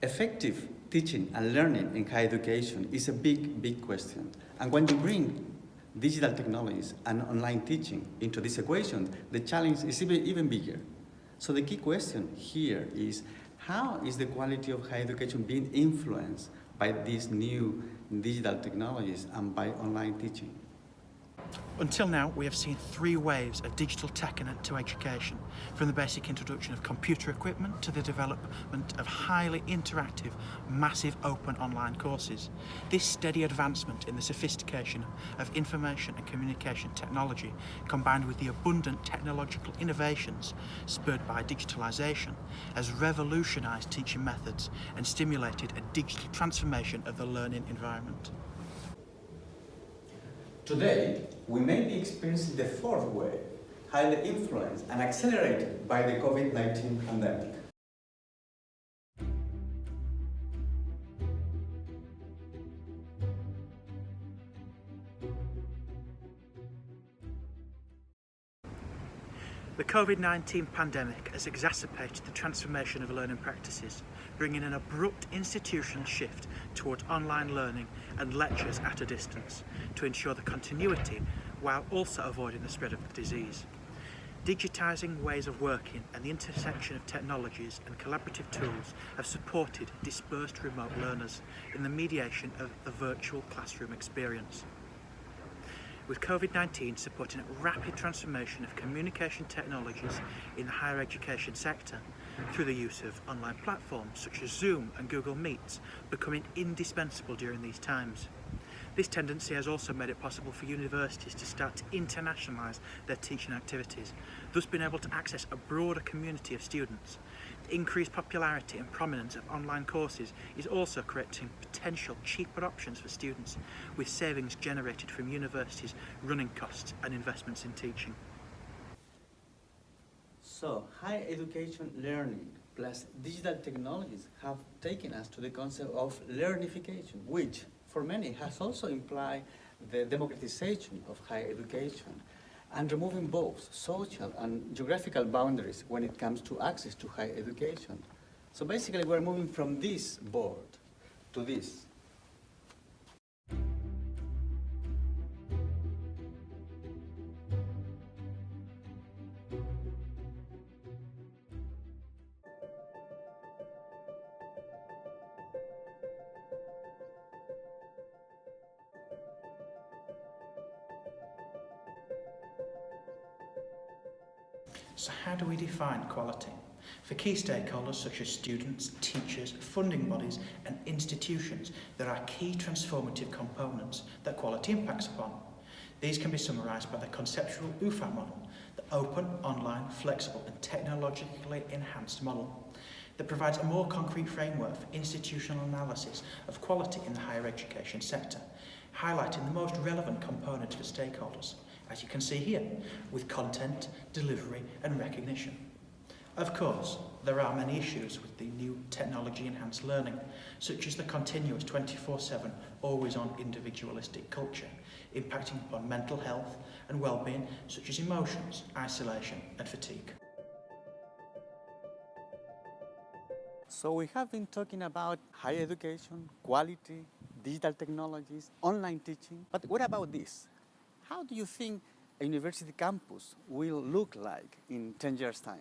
Effective teaching and learning in higher education is a big question. And when you bring digital technologies and online teaching into this equation, the challenge is even bigger. So the key question here is, how is the quality of higher education being influenced by these new digital technologies and by online teaching? Until now, we have seen three waves of digital tech into education, from the basic introduction of computer equipment to the development of highly interactive, massive open online courses. This steady advancement in the sophistication of information and communication technology, combined with the abundant technological innovations spurred by digitalisation, has revolutionised teaching methods and stimulated a digital transformation of the learning environment. Today, we may be experiencing the fourth wave, highly influenced and accelerated by the COVID-19 pandemic. The COVID-19 pandemic has exacerbated the transformation of learning practices, bringing an abrupt institutional shift towards online learning and lectures at a distance to ensure the continuity while also avoiding the spread of the disease. Digitising ways of working and the intersection of technologies and collaborative tools have supported dispersed remote learners in the mediation of the virtual classroom experience. With COVID-19 supporting a rapid transformation of communication technologies in the higher education sector through the use of online platforms such as Zoom and Google Meets becoming indispensable during these times. This tendency has also made it possible for universities to start to internationalise their teaching activities, thus being able to access a broader community of students. The increased popularity and prominence of online courses is also creating potential cheaper options for students, with savings generated from universities' running costs and investments in teaching. So, higher education learning plus digital technologies have taken us to the concept of learnification, which for many has also implied the democratization of higher education and removing both social and geographical boundaries when it comes to access to higher education. So basically we're moving from this board to this. So how do we define quality? For key stakeholders such as students, teachers, funding bodies and institutions, there are key transformative components that quality impacts upon. These can be summarised by the conceptual UFA model, the open, online, flexible and technologically enhanced model that provides a more concrete framework for institutional analysis of quality in the higher education sector, highlighting the most relevant components for stakeholders, as you can see here, with content, delivery and recognition. Of course, there are many issues with the new technology-enhanced learning, such as the continuous 24/7, always-on individualistic culture, impacting upon mental health and well-being, such as emotions, isolation and fatigue. So we have been talking about higher education, quality, digital technologies, online teaching, but what about this? How do you think a university campus will look like in 10 years' time?